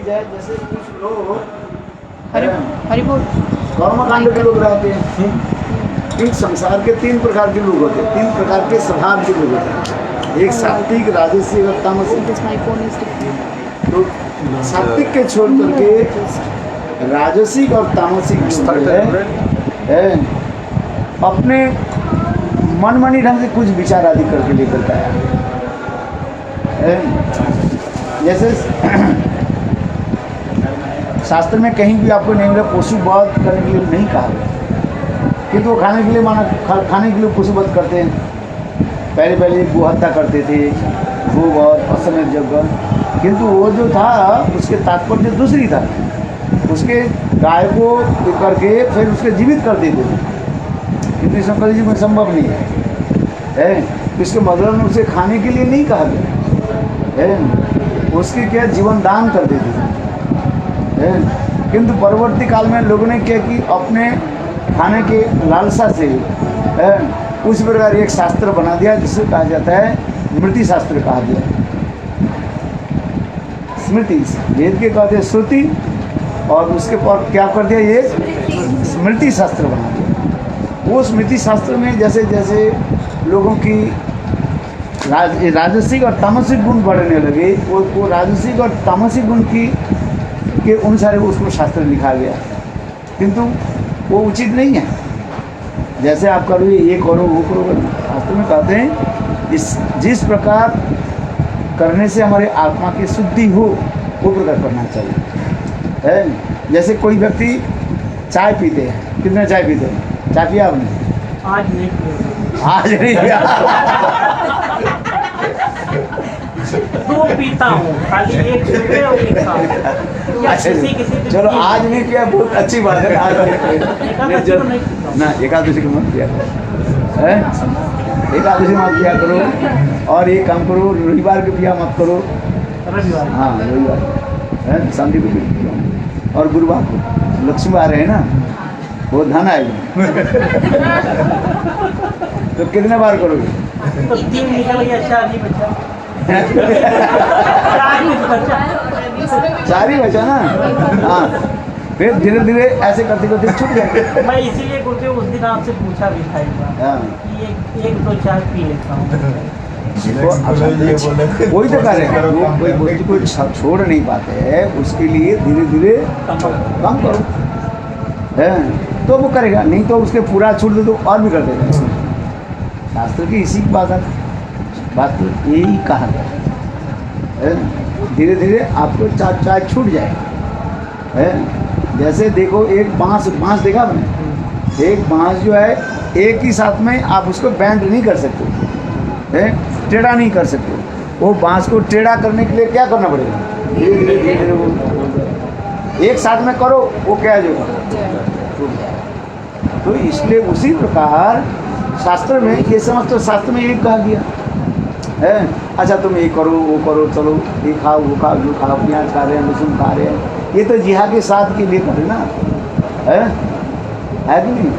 चीज है, जैसे कुछ लोग हरि बोल। कर्मकांड के लोग रहते हैं। इन संसार के 3 प्रकार के लोग होते हैं, 3 प्रकार के स्वभाव के लोग होते हैं। एक सात्विक, राजसिक और तामसिक। तो सात्विक के छोड़ करके राजसिक और तामसिक जो है अपने मनमानी ढंग से कुछ विचार आदि करके लेकर के आया है। जैसे शास्त्र में कहीं भी आपको नहीं मिला पशु वध करने के लिए नहीं कहा गया, किंतु वो खाने के लिए खाने के लिए पशु वध करते हैं। पहले गो हत्या करते थे, गोवध, असमेत यज्ञ, किंतु वो जो था उसके तात्पर्य दूसरी था। उसके गाय को करके फिर उसके जीवित कर देते थे, किंतु शंकर जी में संभव नहीं है। इसके मतलब में उसे खाने के लिए नहीं कहा गया है, उसके क्या जीवन दान कर देते थे। किंतु परवर्ती काल में लोगों ने क्या कि अपने खाने के लालसा से उस प्रकार एक शास्त्र बना दिया जिसे कहा जाता है स्मृति शास्त्र कहा गया। स्मृति वेद के कहते हैं श्रुति, और उसके पर क्या कर दिया, ये स्मृति शास्त्र बना दिया। वो स्मृति शास्त्र में जैसे जैसे लोगों की राजसिक और तामसिक गुण बढ़ने लगे, वो राजसिक और तामसिक गुण के अनुसार उसको शास्त्र लिखा गया, किंतु वो उचित नहीं है। जैसे आप करो ये करो वो करो, शास्त्र में कहते हैं जिस प्रकार करने से हमारे आत्मा की शुद्धि हो वो प्रकार करना चाहिए है। जैसे कोई व्यक्ति चाय पीते हैं, कितने चाय पीते हैं? चाय पिया आपने? आज नहीं पिया। दो पीता हूँ, खाली एक सुबह और एक शाम। चलो आज नहीं पिया, बहुत अच्छी बात है। आज नहीं पिया ना, एकादशी को मत पिया करो, एकादशी मत पिया करो। और एक काम करो, रविवार को पिया मत करो। रविवार, हाँ रविवार है, संडे को पिया, और गुरुवार को लक्ष्मी आ रहे हैं ना, वो धन आएगा। तो कितने बार करोगे? तो 3 निकल गया, 4 ही बचा। 4 ही बचा ना। हाँ, फिर धीरे धीरे ऐसे करते करते छूट गए। मैं इसीलिए गुरुदेव उस दिन आपसे पूछा भी था एक बार कि एक दो चाय पी लेता हूँ। कोई तो करेगा, वो कोई वस्तु को छोड़ नहीं पाते हैं, उसके लिए धीरे धीरे कम करो है, तो वो करेगा। नहीं तो उसके पूरा छूट दे तो और भी कर देगा। शास्त्र की इसी बात तो यही कहा है, धीरे धीरे आपको चाय छूट जाएगा है। जैसे देखो एक बांस देखा आपने, एक बांस जो है एक ही साथ में आप उसको बैंड नहीं कर सकते है, टेढ़ा नहीं कर सकते। वो बांस को टेढ़ा करने के लिए क्या करना पड़ेगा, धीरे धीरे वो एक साथ में करो, वो क्या जो। तो इसलिए उसी प्रकार शास्त्र में ये समझ, तो शास्त्र में ये कहा गया है, अच्छा तुम ये करो वो करो, चलो ये खाओ वो खाओ, जो खाओ, प्याज खा रहे हैं, लहसुन खा रहे हैं, ये तो जिहाद के साथ के लिए करे ना है कि नहीं।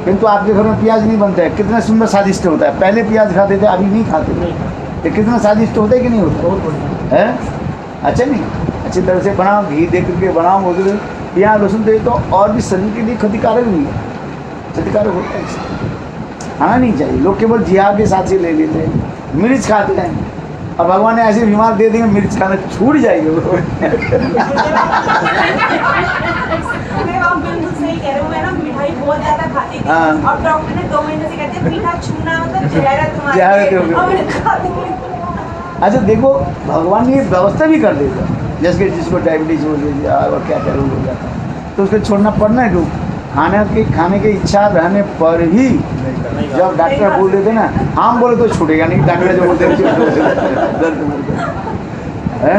किंतु आपके घर में प्याज नहीं बनता है, कितना सुंदर स्वादिष्ट होता है। पहले प्याज खाते थे, अभी नहीं खाते, तो कितना स्वादिष्ट होता है कि नहीं होता है? अच्छा नहीं, अच्छी तरह से बनाओ, घी दे करके बनाओ वगैरह, प्याज लहसुन दे तो और भी शरीर के लिए क्षतिकारक नहीं है, क्षतिकारक होता है। खाना नहीं चाहिए। लोग केवल जिहाद के साथ से ले लेते हैं, मिर्च खाते हैं, और भगवान ने ऐसे बीमार दे देंगे मिर्च खाना छूट जाएगी। आप बिल्कुल सही कह रहे हो, मैं ना मिठाई बहुत ज़्यादा खाती थी, और डॉक्टर ने 2 महीने से कहते हैं मीठा छूना मतलब जहर तुम्हारे। अच्छा देखो, भगवान ने ये व्यवस्था भी कर देता है, जैसे जिसको डायबिटीज हो गई और क्या क्या रोग हो जाता है, तो उसको छोड़ना पड़ना है। क्यों? खाने की इच्छा रहने पर ही जब डॉक्टर बोल देते ना, हम बोले तो छूटेगा नहीं, डॉक्टर जो बोलते हैं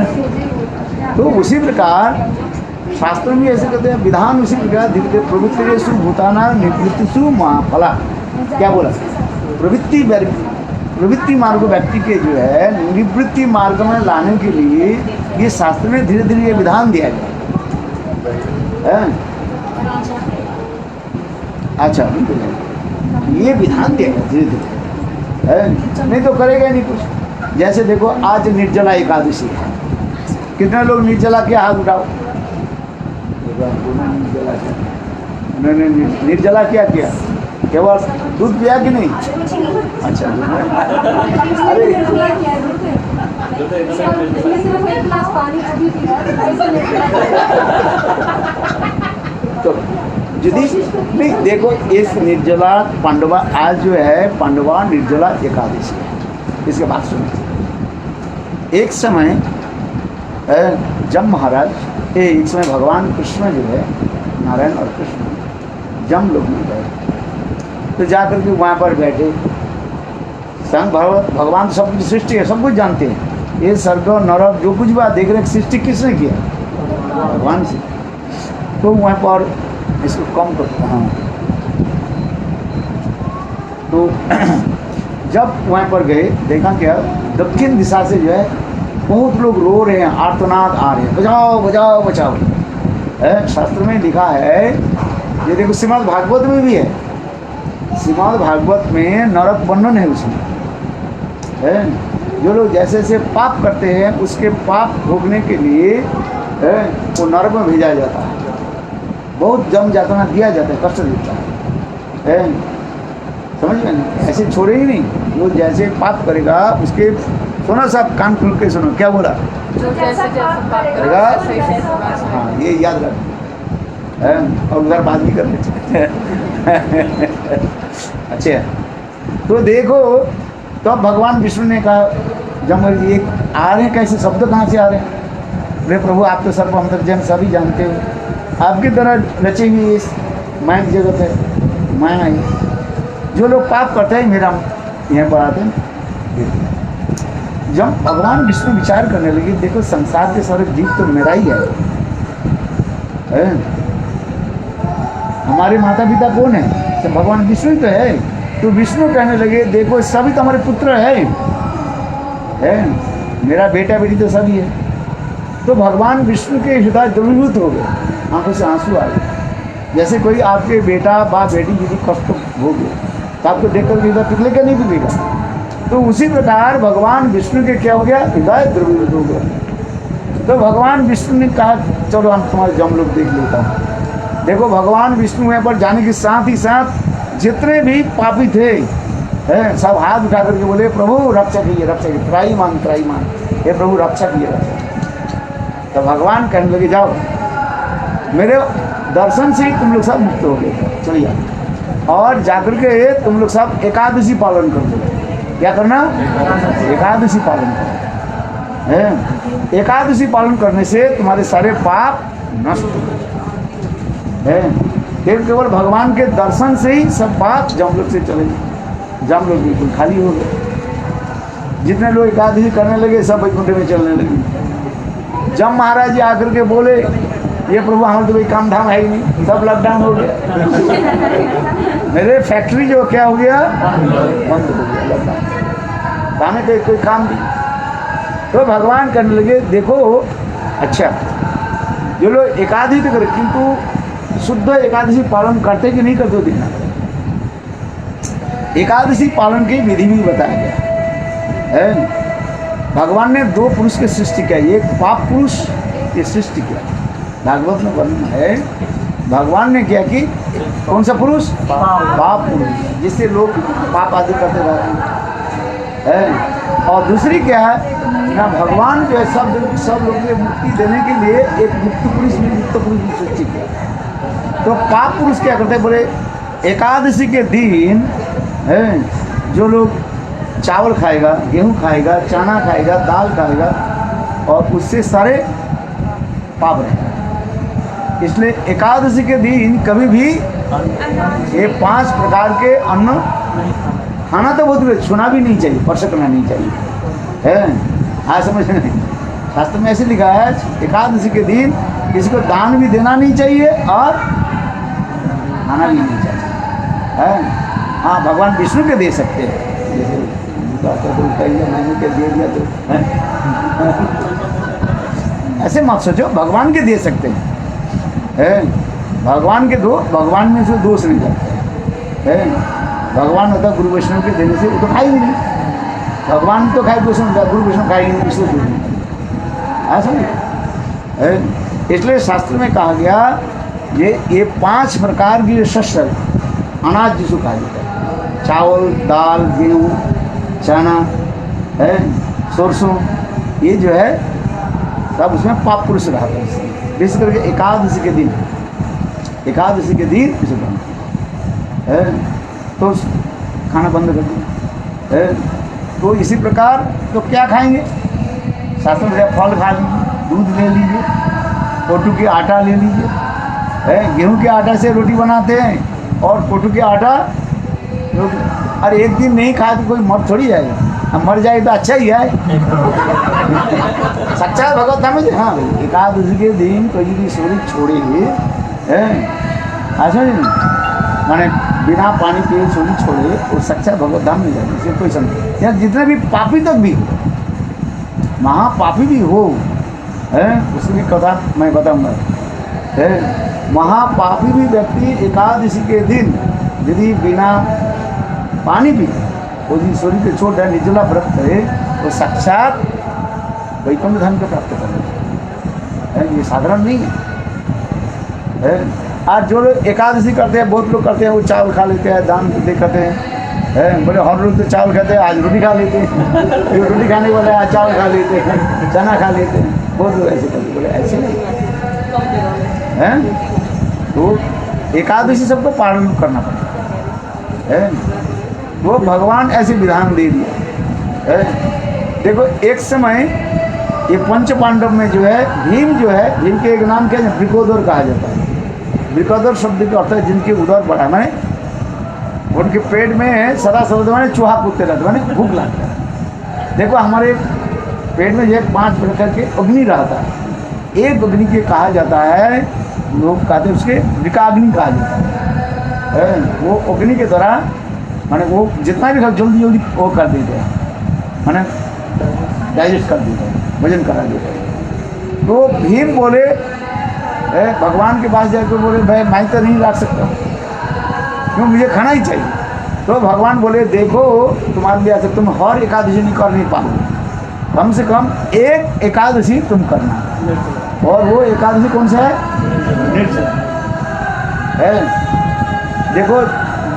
तो उसी प्रकार शास्त्र में ऐसे कहते हैं, विधान उसी प्रकार धीरे धीरे प्रवृत्ति भूताना निवृत्तिषु महाफला। क्या बोला? प्रवृत्ति मार्ग व्यक्ति के जो है निवृत्ति मार्ग में लाने के लिए ये शास्त्र में धीरे धीरे ये विधान दिया गया है। अच्छा, ये विधान दिया गया धीरे धीरे है, नहीं तो करेगा नहीं कुछ। जैसे देखो आज निर्जला एकादशी है, कितने लोग निर्जला के हाथ उठाओ। निर्जला किया, उन्होंने निर्जला क्या किया? केवल दूध पिया कि नहीं? अच्छा दूध नहीं। अरे तो यदि नहीं देखो, इस निर्जला पांडवा आज जो है पांडवा निर्जला एकादशी है। इसके बाद सुनिए, एक समय जम महाराज, एक समय भगवान कृष्ण जो है, नारायण और कृष्ण जम लोग में गए, तो जाकर के वहाँ पर बैठे। स्वयं भगवान सब कुछ सृष्टि है, सब कुछ जानते हैं। ये स्वर्ग नरक जो कुछ बात देख रहे, सृष्टि किसने किया? भगवान से। तो वहाँ पर इसको कम करते हैं। तो जब वहाँ पर गए, देखा क्या दक्षिण दिशा से जो है बहुत लोग रो रहे हैं, आर्तनाद आ रहे हैं, बचाओ बचाओ बचाओ। शास्त्र में लिखा है, ये देखो श्रीमद् भागवत में भी है, श्रीमद् भागवत में नरक वर्णन है उसमें। जो लोग जैसे जैसे पाप करते हैं उसके पाप भोगने के लिए वो नरक में भेजा जाता है, बहुत जम जातना दिया जाता है, कष्ट देता है। समझ में नहीं, ऐसे छोड़े ही नहीं। वो जैसे पाप करेगा उसके, सुनो सब कान खुल के सुनो, क्या बोला? करेगा, हाँ ये याद रख, और उधर बात भी कर लेते। अच्छा, तो देखो, तो भगवान विष्णु ने कहा, जब ये आ रहे हैं कैसे शब्द कहाँ से आ रहे हैं? वे प्रभु आप तो सर्व अंतर्जन सभी जानते हो, आपकी तरह रची हुई इस माया की जगत है, माया है। जो लोग पाप करते हैं मेरा यहाँ पर आते हैं। जब भगवान विष्णु विचार करने लगे, देखो संसार के सारे जीव तो मेरा ही है। हमारे माता पिता कौन है? तो भगवान विष्णु ही तो है। तो विष्णु कहने लगे, देखो सभी तो हमारे पुत्र है, मेरा बेटा बेटी तो सभी है। तो भगवान विष्णु के हृदय द्रवीभूत हो गए, आंखों से आंसू आ गए। जैसे कोई आपके बेटा बाप बेटी यदि कष्ट भोगे तो आपको देख कर हृदय पिघलेगा नहीं पिघलेगा? तो उसी प्रकार भगवान विष्णु के क्या हो गया? हृदय द्रवीभूत हो गया। तो भगवान विष्णु ने कहा, चलो हम तुम्हारे जम लोग देख लेता हूँ। देखो भगवान विष्णु यहाँ पर जाने के साथ ही साथ जितने भी पापी थे सब हाथ उठा करके बोले, प्रभु रक्षा कीजिए, रक्षा कीजिए, त्राई मान, हे प्रभु रक्षा कीजिए, रक्षा। तो भगवान कहने लगे, जाओ मेरे दर्शन से ही तुम लोग सब मुक्त हो गए, चलिए। और जाकर के तुम लोग सब एकादशी पालन कर दो। क्या करना? एकादशी पालन करो। एकादशी पालन करने से तुम्हारे सारे पाप नष्ट हो गए। केवल भगवान के दर्शन से ही सब पाप जम लोग से चले, जम लोग बिल्कुल खाली हो गए। जितने लोग एकादशी करने लगे सब वैकुंठ में चलने लगे। जब महाराज जी आकर के बोले, ये प्रभु हमारे तो कोई काम धाम है ही नहीं, सब लॉकडाउन हो गया। मेरे फैक्ट्री जो क्या हो गया? बंद हो गया, लॉकडाउन, हमें कोई काम नहीं। तो भगवान करने लगे, देखो अच्छा जो लोग एकादशी तो करे, किंतु शुद्ध एकादशी पालन करते कि नहीं करते दिखना। एकादशी पालन की विधि भी बताया गया है। भगवान ने दो पुरुष की सृष्टि किया, एक पाप पुरुष की सृष्टि किया। भागवत में वर्णन है, भगवान ने क्या कि कौन सा पुरुष? पाप पुरुष, जिससे लोग पाप आदि करते रहते हैं। और दूसरी क्या है ना, भगवान जो है सब लोग को मुक्ति देने के लिए एक मुक्त पुरुष की सृष्टि किया। तो पाप पुरुष क्या करते हैं? बोले एकादशी के दिन जो लोग चावल खाएगा, गेहूं खाएगा, चना खाएगा, दाल खाएगा, और उससे सारे पाप रहेगा। इसलिए एकादशी के दिन कभी भी ये 5 प्रकार के अन्न खाना तो बहुत छूना भी नहीं चाहिए, स्पर्श करना नहीं चाहिए, हाँ समझ नहीं। शास्त्र में ऐसे लिखा है, एकादशी के दिन किसी को दान भी देना नहीं चाहिए और खाना भी नहीं चाहिए। हाँ भगवान विष्णु के दे सकते हैं, जैसे मैंने के दे दिया तो ऐसे मत सोचो, भगवान के दे सकते हैं। भगवान के दो, भगवान में से दोष नहीं लगता है। भगवान होता गुरु वैष्णव के देने से, वो तो खाई भी नहीं। भगवान तो खाए, गुरु वैष्णव खाएंगे नहीं, इसलिए ऐसा नहीं। है। इसलिए शास्त्र में कहा गया ये 5 प्रकार की शस्य अनाज जिसको कहा जाता है, चावल, दाल, गेहूँ, चना है, सरसों, ये जो है सब उसमें पाप पुरुष रहता है। विशेष करके एकादशी के दिन इसे बनता है तो खाना बंद कर दिया है। तो इसी प्रकार तो क्या खाएंगे, शास्त्र में फल खा लीजिए, दूध ले लीजिए, कोटू के आटा ले लीजिए है। गेहूं के आटा से रोटी बनाते हैं और कोटू के आटा रोटी। अरे एक दिन नहीं खाए तो कोई मर थोड़ी जाएगा, अब मर जाए तो अच्छा ही है। सच्चा भगवत धाम में हाँ भाई एकादशी के दिन कोई भी शरीर छोड़ेगी है ऐसा नहीं, माने बिना पानी पिए शरीर छोड़े वो सच्चा भगवत धाम में जाए। इसे कोई समझ या जितने भी पापी तक भी महापापी भी हो है, उसकी भी कथा मैं बताऊंगा है। महापापी भी व्यक्ति एकादशी के दिन यदि बिना पानी पी वो दिन शरीर के छोड़ है, निर्जला व्रत करे तो साक्षात वैकुंठ धाम को प्राप्त कर है। ये साधारण नहीं है। आज जो लोग एकादशी करते हैं, बहुत लोग करते हैं, वो चावल खा लेते हैं, दान दे करते हैं बोले हर रोज तो चावल खाते हैं, आज रोटी खा लेते हैं। ये रोटी खाने वाले आज चावल खा लेते हैं, चना खा लेते हैं, बहुत लोग ऐसे करते। बोले ऐसे नहीं है। तो एकादशी सबको पालन करना पड़ता है। वो भगवान ऐसे विधान दे दिया है। देखो एक समय ये पंच पांडव में जो है भीम जो है, भीम के एक नाम क्या है, वृकोदर कहा जाता है। वृकोदर शब्द का अर्थ है जिनके उदर बड़ा, माने उनके पेट में सदा सदा माने चूहा कूदते रहते, माने भूख लगता है। देखो हमारे पेट में जो 5 प्रकार के अग्नि रहता है। एक अग्नि के कहा जाता है, लोग कहते हैं उसके विकाग्नि कहा जाता है। वो अग्नि के द्वारा माने वो जितना भी जल्दी जल्दी वो कर देते हैं, माने डाइजेस्ट कर देते हैं, वजन करा देते हैं। तो भीम बोले भगवान के पास जाकर बोले भाई मैं तो नहीं रख सकता, क्यों, मुझे खाना ही चाहिए। तो भगवान बोले देखो तुम्हारे लिए ऐसे तुम हर एकादशी नहीं कर नहीं पाओगे, कम से कम एक एकादशी तुम करना। और वो एकादशी कौन सा है, निर्जला है। देखो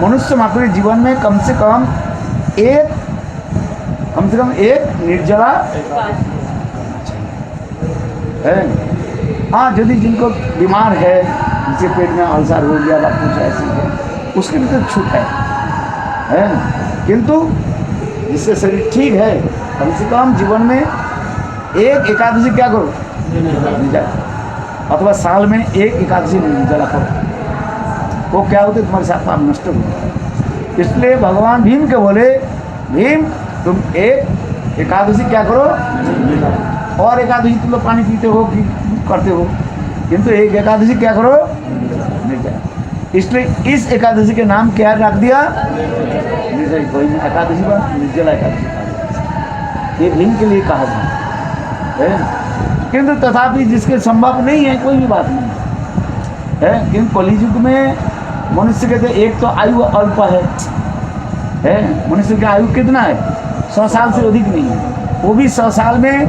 मनुष्य मात्र जीवन में कम से कम एक निर्जला है। हाँ यदि जिनको बीमार है, जिसके पेट में अल्सर हो गया या कुछ ऐसी है, उसके लिए तो छूट है। किंतु जिससे शरीर ठीक है, कम से कम जीवन में एक एकादशी क्या करो, अथवा साल में एक एकादशी निर्जला करो। वो क्या होते तुम्हारे साथ पाप नष्ट हो। इसलिए भगवान भीम के बोले भीम तुम एक एकादशी क्या करो, और एकादशी तुम लोग पानी पीते हो कि करते हो, किंतु एक एकादशी क्या करो, निर्जला। इसलिए इस एकादशी के नाम क्या रख दिया, निर्जला एकादशी का, निर्जला एकादशी। ये भीम के लिए कहा है। किंतु तथापि जिसके संभव नहीं है कोई भी बात नहीं है। किंतु कलियुग में मनुष्य कहते एक तो आयु अल्प है। मनुष्य की आयु कितना है, 100 साल से अधिक नहीं है। वो भी 100 साल में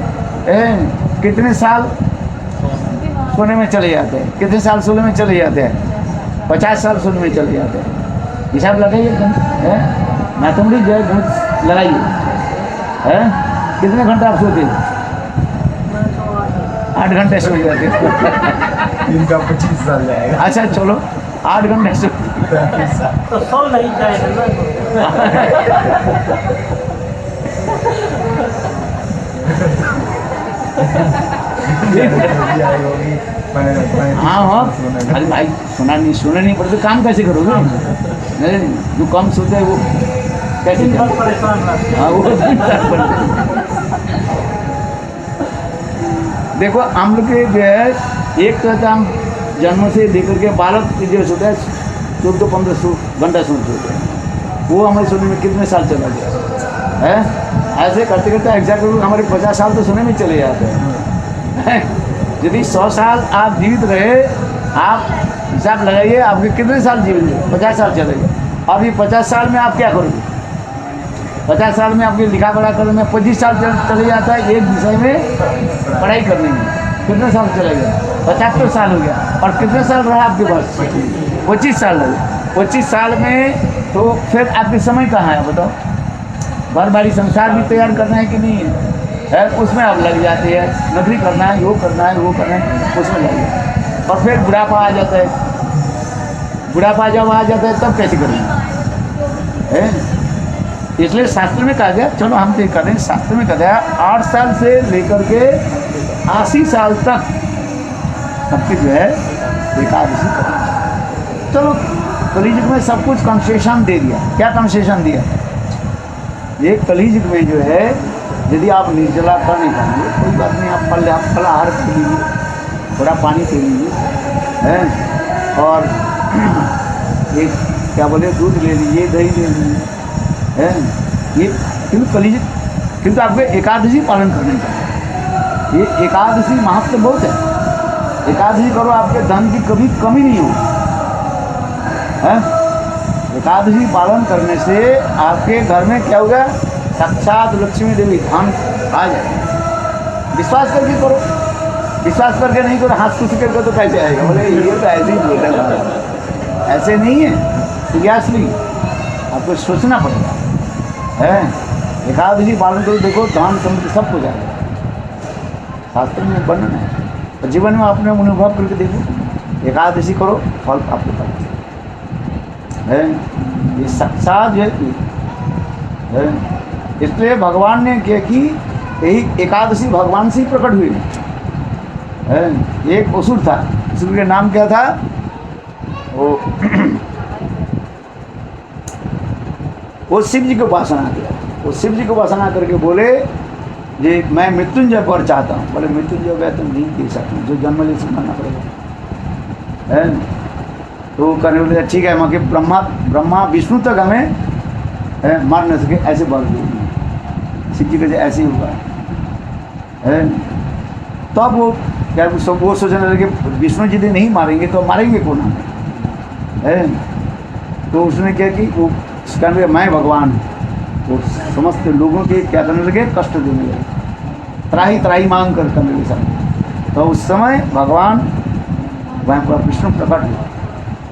कितने साल सोने में चले जाते हैं, कितने साल सोने में चले जाते हैं, 50 साल सोने में चले जाते हैं। हिसाब लगाइए मैथमेटिक्स जो है बहुत लगाइए है। कितने घंटे आप सोते हैं, 8 घंटे सो जाते हैं। इनका 25 साल जाएगा। अच्छा चलो 8 घंटे सो तो सो नहीं जाएगा हाँ हाँ अरे भाई सुना नहीं पड़ता, काम कैसे करोगे। नहीं जो कम सोते हैं वो कैसे परेशान रहते। हाँ वो देखो हम लोग के जो है एक तो हम जन्म से लेकर के बालक जो सोते हैं 14-15 घंटा सोते हैं, वो हमारे सोने में कितने साल चला गया है। ऐसे करते करते एग्जैक्ट हमारे 50 साल तो सोने में चले जाते हैं। यदि 100 साल आप जीवित रहे, आप हिसाब लगाइए आपके कितने साल जीवित रहे, 50 साल चले गए। अभी 50 साल में आप क्या करोगे, 50 साल में आपके लिखा पढ़ा करने में 25 साल चले जाता है एक विषय में पढ़ाई करने में। कितने साल चले गए? 75 साल हो गया। और कितने साल रहा आपके पास? 25 साल लगे। 25 साल में तो फिर आपके समय कहाँ है बताओ? घर बारी संसार भी तैयार करना है कि नहीं है? उसमें आप लग जाते हैं, नौकरी करना है, वो करना है, वो करना है, उसमें लग जाते हैं। और फिर बुढ़ापा आ जाता है। बुढ़ापा जब आ जाता है तब कैसे करेंगे? है इसलिए शास्त्र में कहा गया, चलो हम तो कर रहे हैं, शास्त्र में कहा गया 8 साल से लेकर के 80 साल तक सबके जो है एकादशी करें। चलो कलियुग में सब कुछ कंसेशन दे दिया। क्या कंसेशन दिया? ये कलियुग में जो है यदि आप निर्जला कर नहीं पाएंगे कोई बात नहीं, आप फलाहार पी लीजिए, थोड़ा पानी पी लीजिए, हैं, और एक क्या बोले दूध ले लीजिए, दही ले लीजिए, हैं, ये किंतु कलियुग किंतु आपको एकादशी पालन करने का। ये एकादशी महत्व बहुत है। एकादशी करो, आपके धन की कभी कमी नहीं होगी। एकादशी पालन करने से आपके घर में क्या होगा? साक्षात लक्ष्मी देवी धन आ जाए। विश्वास करके करो, विश्वास करके नहीं करो, हाथ खुशी करके तो कैसे आएगा? बोले ये तो ऐसे ही बोल रहा है, ऐसे नहीं है। सीरियसली आपको सोचना पड़ेगा, है। एकादशी पालन करो, देखो धन समृद्धि सब कुछ आएगा। शास्त्र में वर्णन है, और जीवन में आपने अनुभव करके देखो। एकादशी करो, फल आपको पता है। ये साक्षात है। इसलिए भगवान ने क्या कि यही एकादशी भगवान से ही प्रकट हुई है। एक असुर था, असुर के नाम क्या था? वो शिव जी की उपासना किया। वो शिव जी की उपासना करके बोले ये मैं मृत्युंजय पर चाहता हूँ। बोले मृत्युंजय वह तुम नहीं दे सकते, जो जन्म ले उसको मरना पड़ेगा, है। तो वो करने बोले ठीक है, मगर ब्रह्मा विष्णु तक हमें मार न सके, ऐसे बोल दिए। शिव जी कहते ऐसे ही हुआ है। तब वो क्या वो सोचने लगे विष्णु जी नहीं मारेंगे तो मारेंगे कौन है? तो उसने क्या कि वो कहने लगे मैं भगवान हूँ। वो समस्त लोगों के क्या करने लगे? कष्ट देने लगे, त्राही त्राही मांग कर करने लगे सब। तो उस समय भगवान वहाँ पर विष्णु प्रकट हुए,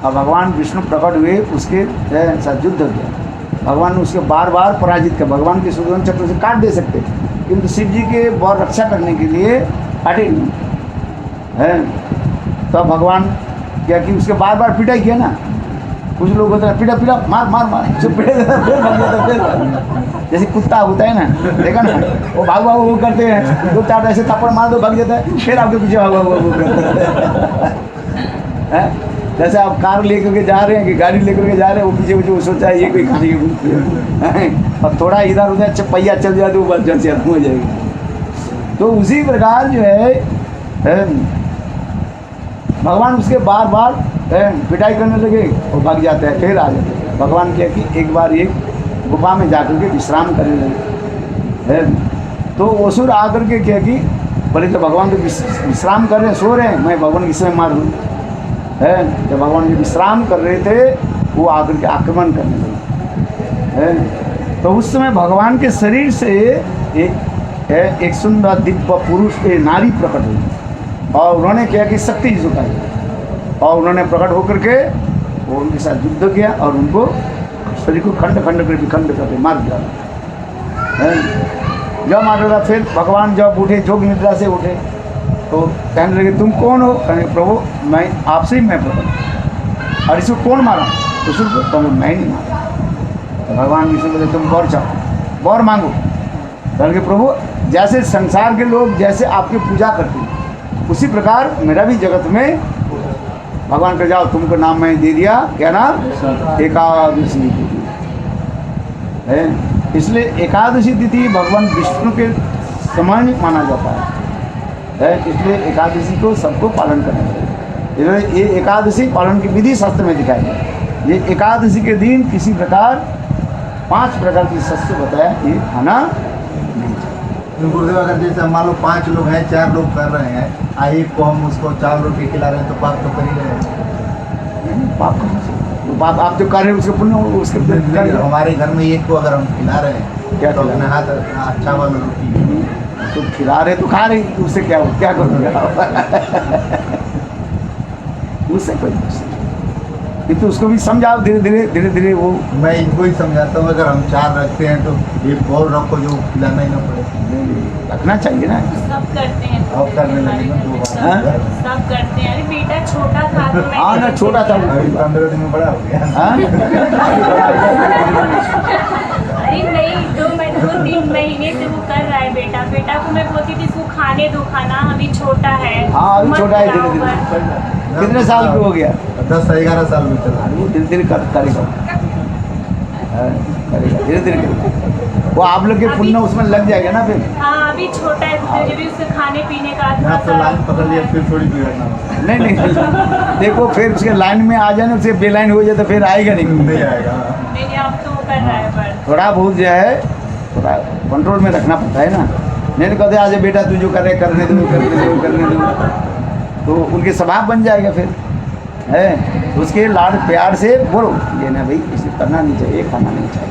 और भगवान विष्णु प्रकट हुए, उसके साथ युद्ध किया। भगवान ने उसके बार बार पराजित किया। भगवान के सुदर्शन चक्र से काट दे सकते, किंतु शिव जी के बहुत रक्षा करने के लिए काटे नहीं, है। तो भगवान क्या कि उसके बार बार पिटाई किया ना। कुछ लोग होते हैं पिटा पिटा मार मार मार, जो पिटे फिर भाग जाता, फिर जैसे कुत्ता होता है ना, देखा ना, वो भाग भाग वो करते हैं, 2-4 ऐसे थप्पड़ मार दो भाग जाता है, फिर आपके पीछे भाग भाग वो करता है। जैसे आप कार लेकर के जा रहे हैं कि गाड़ी लेकर के जा रहे हैं, वो पीछे पीछे वो सोचा है ये कोई खाने की भूख है, और थोड़ा इधर उधर चपैया चल जाए तो वो बस जल्द से खत्म हो जाएगी। तो उसी प्रकार जो है भगवान उसके बार बार पिटाई करने लगे और भाग जाते हैं, फिर आ जाते हैं। भगवान क्या कि एक बार एक गुफा में जाकर के विश्राम करने लगे, तो असुर आकर के क्या कि बोले तो भगवान तो विश्राम कर रहे हैं, सो रहे हैं, मैं भगवान किस समय मार दूँ, है। जब भगवान जी विश्राम कर रहे थे, वो आकर के आक्रमण करने लगे, है। तो उस समय भगवान के शरीर से एक सुंदर दिव्य पुरुष नारी प्रकट हुई, और उन्होंने क्या कि शक्ति झुकाई, और उन्होंने प्रकट होकर के वो उनके साथ युद्ध किया, और उनको शरीर को खंड खंड कर विखंड करके मार दिया, है। जब मार डाला, फिर भगवान जब उठे, जोग निद्रा से उठे, तो कहने लगे तुम कौन हो? कहने प्रभु मैं आपसे ही मैं प्रकट। और इसको कौन मारा? तो सुन तो मैं नहीं मारा। तो भगवान विष्णु बोले तुम वर चाहो, वर मांगो। कहने प्रभु जैसे संसार के लोग जैसे आपकी पूजा करते हैं, उसी प्रकार मेरा भी जगत में भगवान कर जाओ, तुमको नाम मैं दे दिया, क्या नाम? एकादशी तिथि है। इसलिए एकादशी तिथि भगवान विष्णु के समान माना जाता है, इसलिए एकादशी को सबको पालन करना चाहिए। ये एकादशी पालन की विधि शास्त्र में दिखाई है। ये एकादशी के दिन किसी प्रकार 5 प्रकार की शस्त्र बताया, ये खाना नहीं चाहिए। गुरुदेव अगर जैसे मान लो 5 लोग हैं, 4 लोग कर रहे हैं, एक को हम उसको 4 रोटी खिला रहे हैं, तो पाप तो कर ही रहे हैं। पाप कहाँ से? तो पाप आप जो कर रहे हैं उसके पुण्य उसके हमारे घर में एक को अगर हम खिला रहे हैं, क्या तो खिला अपने हाथ अच्छा वाला रोटी तो खिला रहे तो खा रही, तो उससे क्या करोगे उससे कोई किंतु उसको भी समझाओ धीरे धीरे वो। मैं इनको ही समझाता हूँ, अगर हम 4 रखते हैं तो एक और रखो जो खिलाना ही ना पड़े। रखना चाहिए ना। सब करते हैं अब करने लगे ना 2 बार। हाँ? सब करते हैं। अरे बेटा छोटा था तो मैं हाँ ना, छोटा था वो। अभी 15 दिन में बड़ा हो गया। हाँ? अरे नहीं 2-3 महीने से वो कर रहा है बेटा। बेटा को मैं बोलती थी इसको खाने दो खाना, अभी छोटा है। हाँ अभी मत छोटा है, खिलाओ धीरे बस। धीरे। कितने साल का हो गया? 10-11 साल में चला। वो धीरे धीरे करेगा। हाँ, करेगा धीरे धीरे करेगा। वो आप लोग के पुण्य उसमें लग जाएगा ना फिर। हाँ अभी छोटा है तो जब भी उसके खाने पीने का मैं तो लाइन पकड़ लिया, फिर थोड़ी बिगड़ना। नहीं देखो फिर उसके लाइन में आ जाने, उससे बेलाइन हो जाए तो फिर आएगा नहीं आएगा। नहीं अब तो वो कर रहा है पर थोड़ा बहुत जो है थोड़ा कंट्रोल में रखना पड़ता है ना। नहीं कहते आज बेटा तू जो कर रहे करने दो तो उनके स्वभाव बन जाएगा फिर है। उसके लाड प्यार से बोलो ये ना भाई इसे करना नहीं चाहिए, खाना नहीं चाहिए।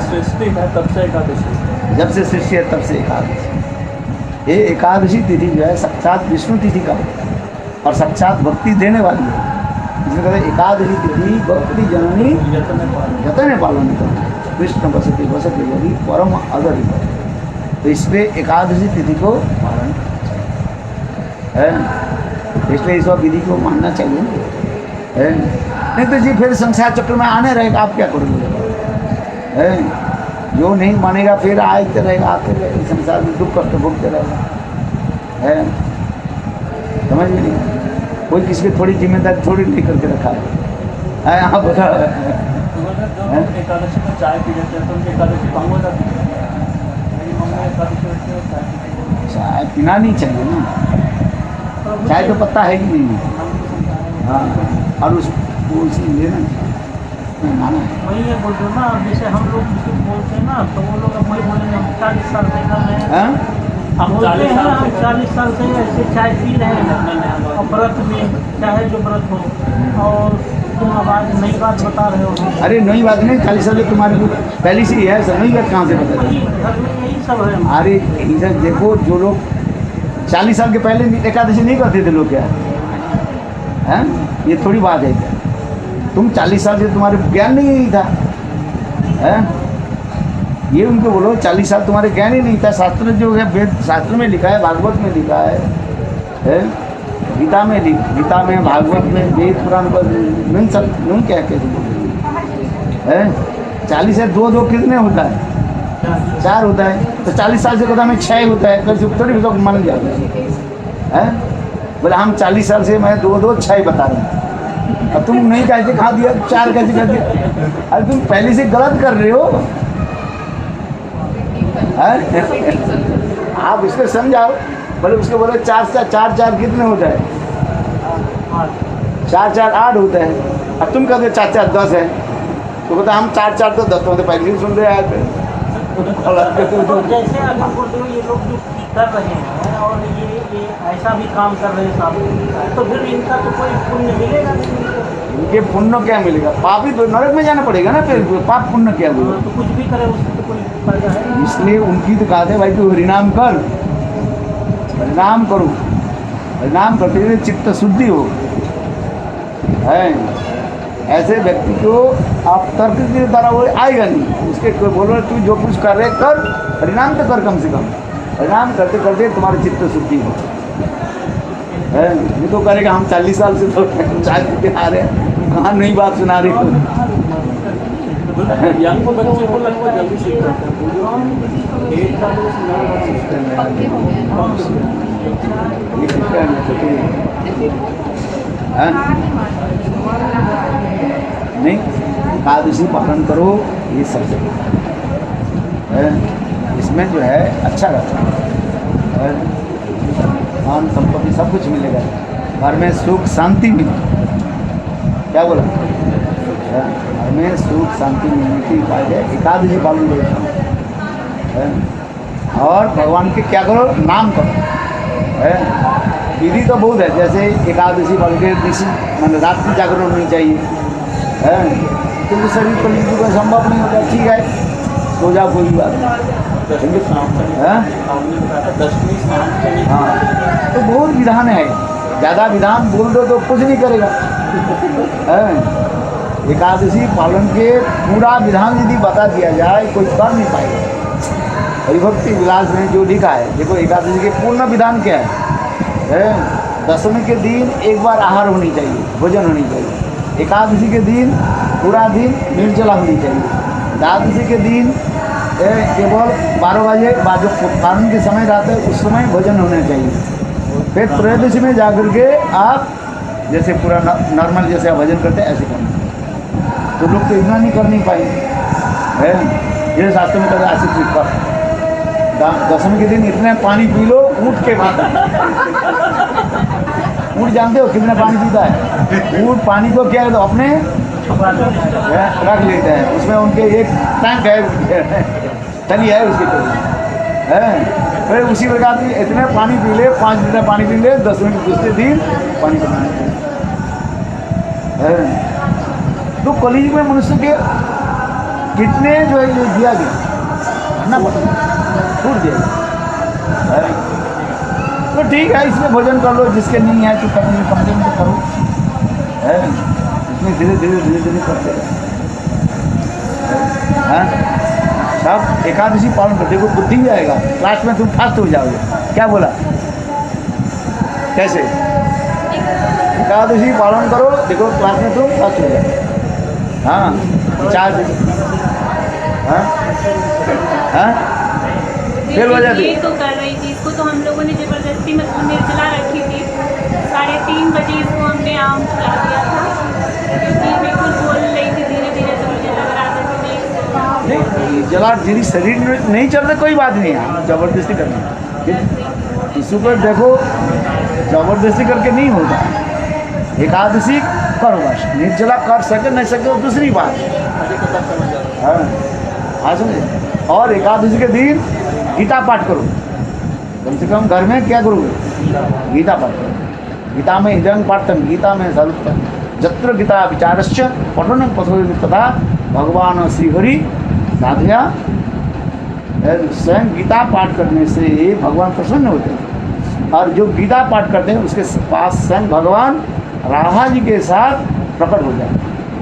सृष्टि है तब से एकादशी। जब से सृष्टि है तब से एकादशी। ये एकादशी तिथि जो है साक्षात विष्णु तिथि का और साक्षात भक्ति देने वाली है। इसमें कहते हैं एकादशी तिथि भक्ति जननी जतने पालन कर कृष्ण बसती योगी परम अदर। तो इसलिए एकादशी तिथि को पालन है, इसलिए इस विधि को मानना चाहिए है। नहीं तो जी फिर संसार चक्र में आने रहेगा, आप क्या करोगे है। जो नहीं मानेगा फिर आते रहेगा, आते रहेगा, संसार में दुख कष्ट भोगते रहेगा है। समझ में नहीं, कोई किसी की थोड़ी जिम्मेदारी थोड़ी नहीं करके रखा है। आप बता एकादशी में चाय पी लेते हैं तो उनकी एकादशी भंग हो जाती है। मेरी मम्मी एकादशी रखती है, चाय पीती है। चाय पीना नहीं चाहिए ना, चाय तो पत्ता है कि नहीं। हाँ और उसको लेना माना है। वही ये बोलते हो ना, जैसे हम लोग किसी को बोलते हैं ना तो वो लोग अब वही बोलेंगे हम 40 साल से कर रहे हैं। हाँ? हम बोलते हैं हम 40 साल से ऐसे चाय पी रहे हैं और व्रत में चाहे जो व्रत हो, और तुम अब आज नई बात बता रहे हो। अरे नई बात नहीं, 40 साल तुम्हारी पहली से ही है सर, नई बात कहाँ से बता वही रहे? घर में यही सब है। अरे इधर देखो जो लोग 40 साल के पहले एकादशी नहीं करते थे लोग क्या हैं? ये थोड़ी बात है क्या? तुम 40 साल से तुम्हारे ज्ञान नहीं था हैं? ये उनको बोलो 40 साल तुम्हारे ज्ञान ही नहीं था। शास्त्र जो है वेद शास्त्र में लिखा है, भागवत में लिखा है? गीता में भागवत में वेद पुराण पर नहीं सब नहीं क्या कहते हैं। 40 से 2 कितने होता है? 4 होता है। तो 40 साल से कहता हमें 6 होता है, कैसे थोड़ी तो मान जाता है। बोले हम 40 साल से मैं 2 6 बता रहा हूँ, अब तुम नहीं कैसे खा दिया 4 कैसे कर दिया? अरे तुम पहले से गलत कर रहे हो। आप इसको समझाओ। बोले उसको बोले 4 से 4 कितने होता है? 4 8 होता है। अब तुम कहते 4 10 है, तो कहता हम 4 तो 10 होते, पहले ही सुन रहे आए थे। तो जैसे अगर बोलते हो ये लोग जो कर रहे हैं और ये ऐसा भी काम कर रहे हैं साहब, तो फिर इनका तो कोई पुण्य मिलेगा नहीं। इनके पुण्य क्या मिलेगा? पाप ही तो नरक में जाना पड़ेगा ना फिर। पाप पुण्य क्या हुआ? तो कुछ भी करे उससे तो कोई फायदा है। इसलिए उनकी तो कहा थे भाई तू हरिनाम कर, हरिनाम करो, हरिनाम करते हुए चित्त शुद्धि हो है। ऐसे व्यक्ति को आप तर्क के द्वारा वो आएगा नहीं। उसके कोई बोलो तू जो कुछ कर रहे कर, हरिनाम तो कर कम से कम। हरिनाम करते करते तुम्हारी चित्त शुद्धि हो है। ये तो करेगा हम 40 साल से तो चाय पीते आ रहे हैं, कहाँ नई बात सुना रही हो। यंग बच्चे को लगभग जल्दी सीख जाते हैं। एक साल ये कितना है? नहीं एकादशी पालन करो, ये सब है। इसमें जो है अच्छा रहता है, धन संपत्ति सब कुछ मिलेगा, घर में सुख शांति मिलेगी। क्या बोला? घर में सुख शांति मिलने की उपाय है एकादशी पालन करो। और भगवान के क्या करो? नाम करो है। विधि तो बहुत है, जैसे एकादशी पालन के ऋषि मान रात्रि जागरण होनी चाहिए है, क्योंकि शरीर पर ऋतु का संभव नहीं होता। ठीक है, सो जाओ, कोई बात नहीं। हाँ? हाँ, तो बहुत विधान है, ज़्यादा विधान बोल दो तो कुछ नहीं करेगा। एकादशी पालन के पूरा विधान यदि बता दिया जाए कोई कर नहीं पाएगा। हरिभक्ति विलास में जो लिखा है, देखो एकादशी के पूर्ण विधान क्या है? दशमी के दिन एक बार आहार होनी चाहिए, भोजन होनी चाहिए। एकादशी के दिन पूरा दिन निर्जला होनी चाहिए। द्वादशी के दिन केवल 12 बजे बाद जो पारण के समय रहता है उस समय भोजन होना चाहिए। फिर त्रयोदशी में जाकर के आप जैसे पूरा नॉर्मल जैसे आप भजन करते हैं ऐसे करना। तो लोग तो इतना नहीं कर नहीं पाएंगे, है ये शास्त्र में कहते ऐसे ठीक कर। दशमी के दिन इतने पानी पी लो ऊँट के बाद। ऊँट जानते हो कितना पानी पीता है? ऊँट पानी को क्या है तो अपने रख लेते हैं, उसमें उनके एक टैंक है, टनी है उसके है। फिर उसी प्रकार से इतने पानी पी ले, 5 लीटर पानी पी ले, 10 मिनट दूसरे दिन पानी पीना है। तो कलयुग में मनुष्य के कितने जो है ये दिया गया ना, छूट दिया है। तो ठीक है, इसमें भोजन कर लो, जिसके नहीं है तो करने कम से कम तो करो, है इसमें धीरे धीरे करते हैं। सब एकादशी पालन करते, देखो बुद्धि भी आएगा, लास्ट में तुम फास्ट हो जाओगे। क्या बोला? कैसे? एकादशी पालन करो, देखो क्लास में तुम फास्ट हो जाओगे। हाँ, 4 दिन। हाँ हाँ, फिर वजह थी ये तो कर रही थी, इसको तो हम लोगों ने जबरदस्ती मतलब निर्जला रखी थी। 3:30 बजे इसको हमने आम खिला दिया था, क्योंकि बिल्कुल बोल रही थी धीरे धीरे, तो मुझे लग रहा था कि नहीं जला यदि शरीर में नहीं चल रहा कोई बात नहीं है, जबरदस्ती करनी। इस पर देखो जबरदस्ती करके नहीं होगा। एकादशी करो बस, निर्जला कर सके नहीं सके वो दूसरी बात। हाँ समझे। और एकादशी के दिन गीता पाठ करो, कम से कम घर में क्या करोगे? गीता पाठ करो। गीता में इदं पाठम, गीता में सलुत्तम जत्र गीता विचारश्च पठनं पठोति तथा भगवान श्रीहरि साधया। स्वयं गीता पाठ करने से भगवान प्रसन्न होते हैं, और जो गीता पाठ करते हैं उसके पास स्वयं भगवान राधा जी के साथ प्रकट हो जाए।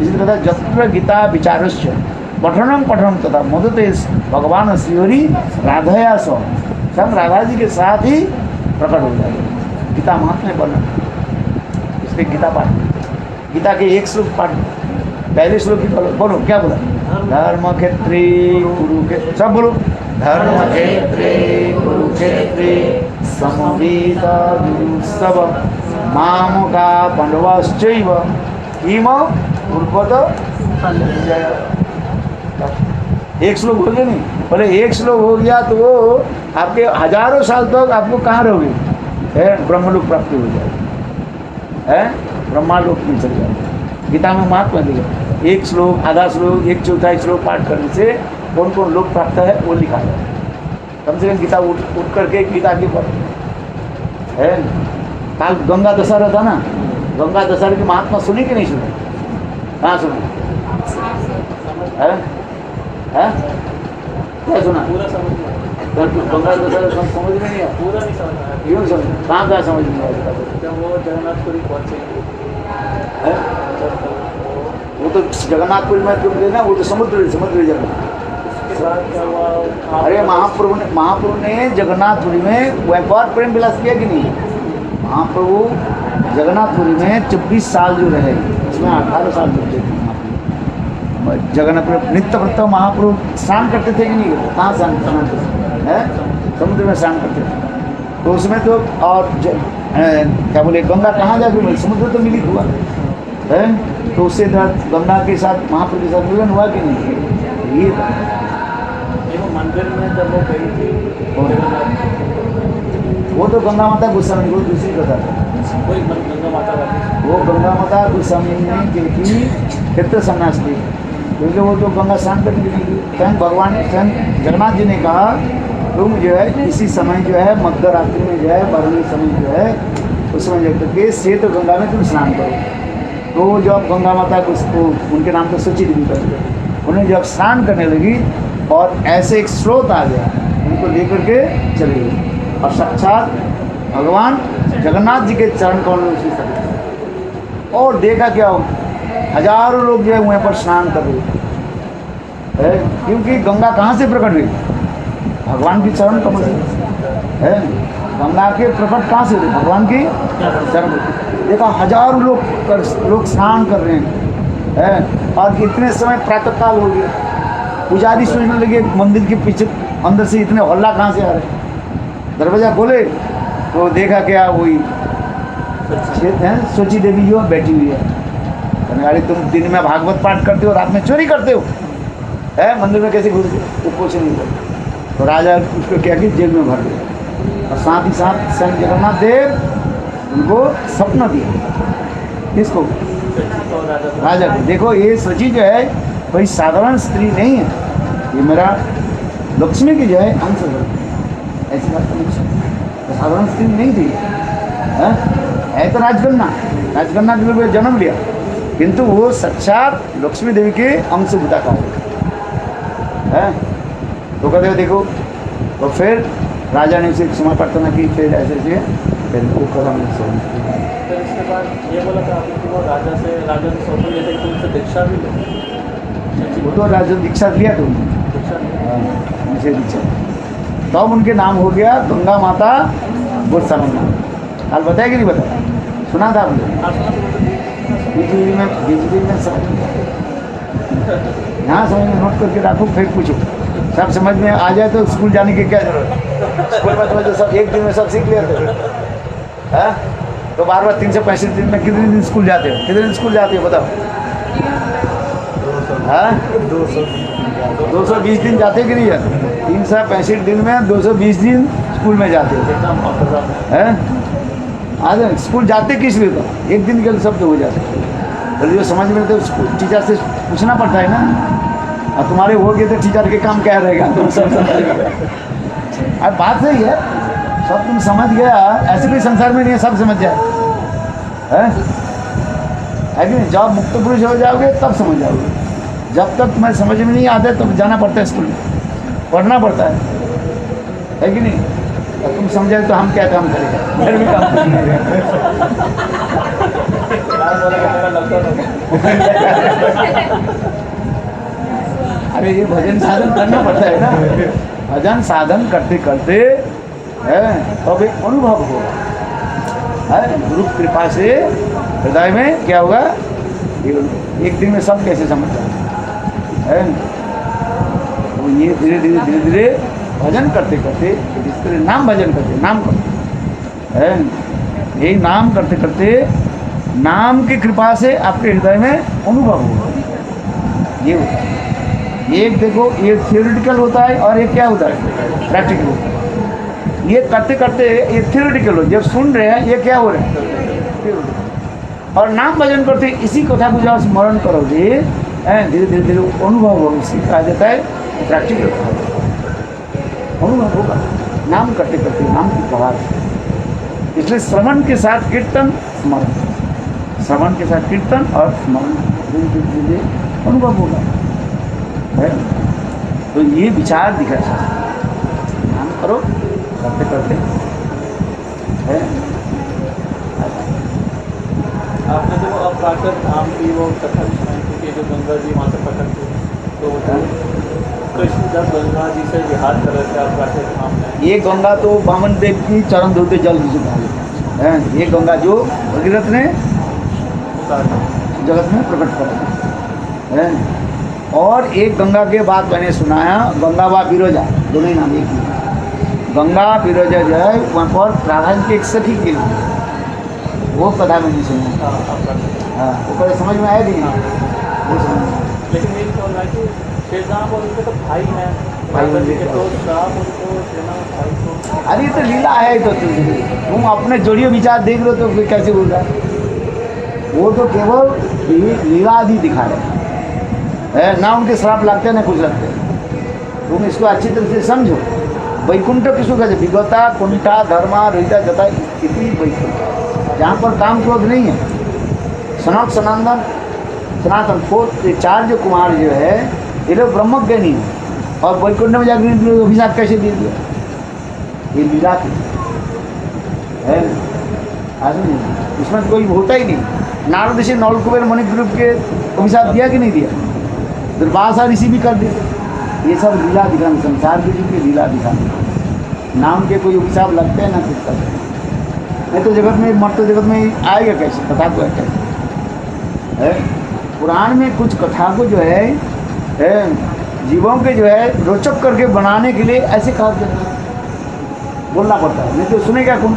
इसलिए कहता है जत्र गीता विचारश्च पठनम तथा मदते भगवान श्रीहरि राधया सौ, स्वयं राधा जी के साथ ही प्रकट हो जाएगा। गीता महात्म्य पढ़ना, इसके गीता पाठ, गीता के 1 श्लोक पाठ, पहले श्लोक की बोलो क्या बोला? धर्म क्षेत्रे कुरुक्षेत्र, सब बोलो। धर्म क्षेत्रे कुरुक्षेत्रे समवेतायुत्सव मामका पांडवाश्चैव किम कुर्वत। 1 श्लोक हो गया नहीं, बोले 1 श्लोक हो गया तो वो आपके हजारों साल तक आपको कहाँ रहोगे? ब्रह्मलोक प्राप्ति हो जाएगी, है ब्रह्मालोक में चल जाएगा। गीता में महात्मा दिया 1 श्लोक, आधा श्लोक, 1/4 श्लोक पाठ करने से कौन कौन लोक प्राप्त है वो लिखा है। कम से कम गीता उठ करके गीता के पढ़ है। काल गंगा दशहरा था ना, गंगा दशहरा की महात्मा सुनी कि नहीं सुनी? कहाँ सुनी है? क्या सुना? गंगा दशहरा समझ में नहीं आया, पूरा नहीं समझ क्यों समझ? कहाँ समझ में आया? जब वो जगन्नाथपुरी पहुँचे, वो तो जगन्नाथपुरी में तुम ना, वो तो समुद्र जगह। अरे महाप्रभु ने जगन्नाथपुरी में व्यापार प्रेम विलास किया कि नहीं? महाप्रभु जगन्नाथपुरी में 24 साल जो रहे, उसमें 18 साल जुटे थे। जगन्नाथपुरी नित्य प्रत्यह महाप्रभु स्नान करते थे कि नहीं? कहाँ स्नान करते हैं? समुद्र में स्नान करते थे। तो उसमें तो और क्या बोले, गंगा कहाँ जाकर मिली? समुद्र तो मिलित हुआ है। तो उससे गंगा के साथ महाप्रभु के साथ मिलन हुआ कि नहीं? ये मंदिर में जब वो गई थी, वो तो गंगा माता गोस्वामी, वो दूसरी कथा था। वही गंगा माता वाली, वो गंगा माता गोस्वामी ने देखी क्षेत्र सन्यास थी, क्योंकि वो तो गंगा स्नान करने के लिए स्वयं भगवान स्वयं जगन्नाथ जी ने कहा तुम जो है इसी समय जो है मध्य रात्रि में जो है 12वें समय जो है उस समय जाकर के श्वेत गंगा में तुम स्नान करो। तो जब गंगा माता को उनके नाम पर सूची दी, उन्हें जब स्नान करने लगी और ऐसे एक स्रोत आ गया, उनको लेकर के चले गए और साक्षात भगवान जगन्नाथ जी के चरण कमल में उसी सकते। और देखा क्या हो, हजारों लोग जो है वहाँ पर स्नान कर रहे है, क्योंकि गंगा कहाँ से प्रकट हुई? भगवान की चरण कमल से है। गंगा के प्रकट कहाँ से हुए? भगवान की चरण। देखा हजारों लोग स्नान कर रहे हैं और इतने समय प्रातःकाल हो गया। पुजारी सोचने लगे मंदिर के पीछे अंदर से इतने हल्ला कहाँ से आ रहे हैं। दरवाजा खोले तो देखा क्या, वही सोची देवी जो बैठी हुई है। अरे तुम दिन में भागवत पाठ करते हो, रात में चोरी करते हो, है मंदिर में कैसे घुस गए? वो कुछ नहीं करते। तो राजा उसको क्या कि जेल में भर दिया और साथ ही साथ स्वयं जगन्नाथ देव उनको सपना दिया। किसको? राजा को। देखो ये सची जो है कोई साधारण स्त्री नहीं है, ये मेरा लक्ष्मी की जो है अंश है। ऐसी बात नहीं, साधारण स्त्री नहीं थी, है तो राजकन्या के लिए जन्म लिया, किंतु वो साक्षात लक्ष्मी देवी के अंश बुता का है। तो कहते देखो, तो फिर राजा ने उसे क्षमा प्रार्थना की, फिर ऐसे फिर वो कदम फिर इसके बाद ये बोला था आपने कि वो राजा से सौंपे लेते कि तुमसे दीक्षा भी लो। वो तो राजा दीक्षा लिया तुम, उनसे दीक्षा तब उनके नाम हो गया गंगा माता गोस्वामी। हाल बताया कि नहीं बताया? सुना था आपने? बीजेपी में सब यहाँ समझ में नोट करके रखो, फिर पूछो, सब समझ में आ जाए तो स्कूल जाने की क्या जरूरत? स्कूल में तो सब एक दिन में सब सीख लेते हैं। तो बार 365 दिन में कितने दिन स्कूल जाते हो? कितने दिन स्कूल जाते हो बताओ? 220 दिन जाते कि नहीं जाते? 365 दिन में 220 दिन स्कूल में जाते हैं। आज स्कूल जाते किस लिए? तो एक दिन के लिए सब तो हो जाते हैं। जो समझ में तो स्कूल टीचर से पूछना पड़ता है ना, और तुम्हारे हो गए तो टीचर के काम क्या रहेगा? तुम सब अब बात सही है, सब तुम समझ गया, ऐसे भी संसार में नहीं है सब समझ जाए, है कि नहीं? जब मुक्त पुरुष हो जाओगे तब समझ जाओगे, जब तक तुम्हें समझ में नहीं आते तब जाना पड़ता है स्कूल में, पढ़ना पड़ता है कि नहीं? तो तुम समझे तो हम क्या काम करेंगे? घर भी काम करेंगे। अरे ये भजन साधन करना पड़ता है ना, भजन साधन करते करते है तब एक अनुभव होगा, है गुरु कृपा से हृदय में क्या होगा? एक दिन में सब कैसे समझ जाए, है तो ये धीरे धीरे भजन करते करते इस तरह नाम भजन करते नाम करते है, यही नाम करते करते नाम की कृपा से आपके हृदय में अनुभव होगा। ये होता है, एक देखो ये थियोरिटिकल होता है और ये क्या होता है? प्रैक्टिकल होता है। ये करते करते ये थियोरिटिकल हो, जब सुन रहे हैं ये क्या हो रहा है? और नाम भजन करते इसी कथा को जब स्मरण करोगे धीरे धीरे अनुभव होगा, इसी कहा जाता है प्रैक्टिकल अनुभव होगा नाम करते करते, नाम की प्रभाव। इसलिए श्रवण के साथ कीर्तन, स्मरण, श्रवण के साथ कीर्तन और स्मरण धीरे धीरे अनुभव होगा, है? तो ये विचार दिखा सकते, नाम करो करते करते, है? आपने जो अपराकृत धाम की वो कथा भी सुनाई थी कि जो गंगा जी वहाँ से प्रकट हुई, तो कृष्ण जब गंगा जी से विहार कर रहे थे अपराकृत धाम में, ये गंगा तो वामन देव की चरण धोते जल की है, ये गंगा जो भगीरथ ने जगत में प्रकट करा है। और एक गंगा के बाद मैंने सुनाया, गंगा व बिरोजा दोनों ही नाम एक ही। गंगा बिरोजा जो है वहाँ पर राधा की एक सखी के लिए, वो कथा मैंने सुना। हाँ वो पहले समझ में आया कि नहीं? लेकिन मेरी तो है कि श्री राम और उनके तो भाई हैं, भाई जी के तो राम उनको सेना भाई को, अरे तो लीला है, तो तुम अपने जोड़ियों विचार देख लो तो फिर कैसे बोल रहा है? वो तो केवल लीला आदि दिखा रहे हैं, ना उनके श्राप लगते ना कुछ लगते। तुम इसको अच्छी तरह से समझो। वैकुंठ किसको कहते? विगता कुंठा धर्मा रोहिता जता स्थिति वैकुंठ, जहाँ पर काम क्रोध नहीं है। सनातन फोर्थ ये चार जो कुमार जो है ये लोग ब्रह्मज्ञानी है, और वैकुंठ में जाकर इंद्र को अभिशाप कैसे दे दिया? ये लीला थी, है आदमी, इसमें तो कोई होता ही नहीं। नारद से नौलकुबेर मणिग्रीव के अभिशाप दिया कि नहीं दिया? दुर्वासा ऋषि भी कर दिए। ये सब लीला दिखाना, संसार की जी लीला दिखाना। नाम के कोई अभिशाप लगते हैं ना कुछ करते हैं। नहीं तो जगत में मर्त जगत में आएगा कैसे? कथा को है कैसे? है पुराण में कुछ कथा को जो है जीवों के जो है रोचक करके बनाने के लिए ऐसे कहा जाता है, बोलना पड़ता है, नहीं तो सुनेगा कौन?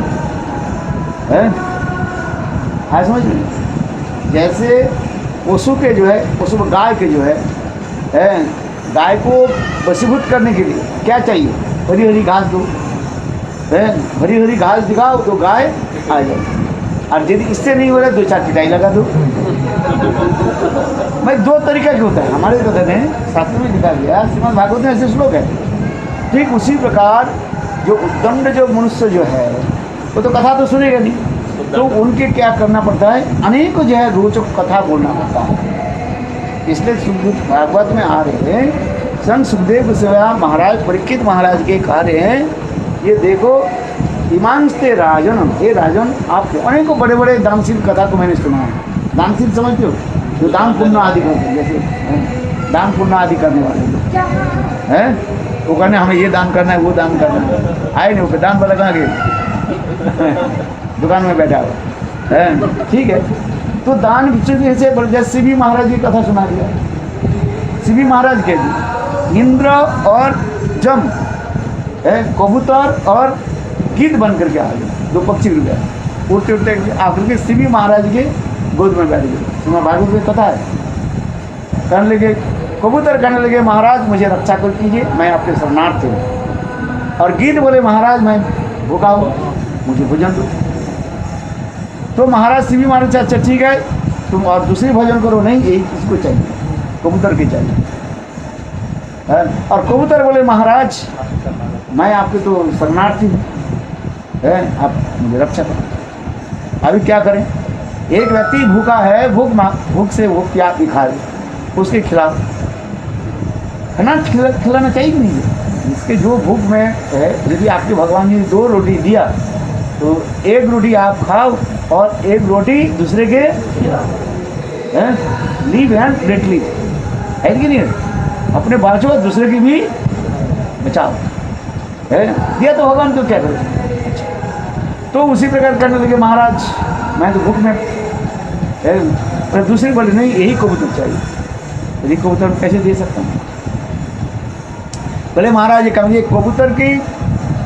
है समझ में? जैसे पशु के जो है, पशु गाय के जो है गाय को वशीभूत करने के लिए क्या चाहिए? हरी हरी घास दो, हरी हरी घास दिखाओ तो गाय आ जाए। और यदि इससे नहीं हो रहा दो चार पिटाई लगा दो। भाई दो तरीका क्यों होता है? हमारे कथन है, शास्त्र में लिखा गया, श्रीमद् भागवत में ऐसे श्लोक है। ठीक उसी प्रकार जो उद्दंड जो मनुष्य जो है वो तो कथा तो सुनेगा नहीं, तो उनके क्या करना पड़ता है? अनेक जो है रोचक कथा बोलना पड़ता है। इसलिए सुखदेव भागवत में आ रहे हैं, संत सुखदेव गोस्वामी महाराज परीक्षित महाराज के कह रहे हैं, ये देखो इमांस्ते राजन, हे राजन, आप अनेकों बड़े बड़े दानशील कथा को मैंने सुना है। दानशील समझते हो? जो दान पुण्य आदि करते हैं, जैसे दान पुण्य आदि करने वाले लोग हैं, वो कहने हमें ये दान करना है, वो दान करना है। आए नहीं, वो दान वाला कहाँ गए? दुकान में बैठा हुआ है। ठीक है, तो दान विषय से जैसे शिवी महाराज की कथा सुना दिया। शिवी महाराज के इंद्र और जम कबूतर और गिद्ध बन करके आ गए, दो पक्षी उड़ गए, उड़ते उड़ते आकर के शिवी महाराज के गोद में बैठ गए। तुम्हारा भागवत में कथा है। कहने लगे, कबूतर कहने लगे, महाराज मुझे रक्षा कर कीजिए, मैं आपके शरणार्थ हूँ। और गिद्ध बोले, महाराज मैं भूखा हूँ, मुझे भोजन दो। तो महाराज शिवी महाराज, अच्छा ठीक है, तुम और दूसरी भोजन करो। नहीं, यही इसको चाहिए, कबूतर की चाहिए। और कबूतर बोले, महाराज मैं आपके तो शरणार्थी हूँ, आप मुझे रक्षा करो। अभी क्या करें? एक व्यक्ति भूखा है, भूख से वो क्या खा रहे, उसके खिलाफ खाना खिलाना चाहिए कि नहीं? इसके जो भूख में है, यदि आपके भगवान ने 2 रोटी दिया तो 1 रोटी आप खाओ और 1 रोटी दूसरे के लीव एंड लेट लीव, है कि नहीं? अपने बाँचो, दूसरे की भी बचाओ। है दिया तो भगवान को क्या करें? तो उसी प्रकार करने लगे, महाराज मैं तो भूख में है। दूसरी बोले, नहीं यही कबूतर चाहिए। यही कबूतर कैसे दे सकता हूँ? बोले, महाराज ये कभी कबूतर की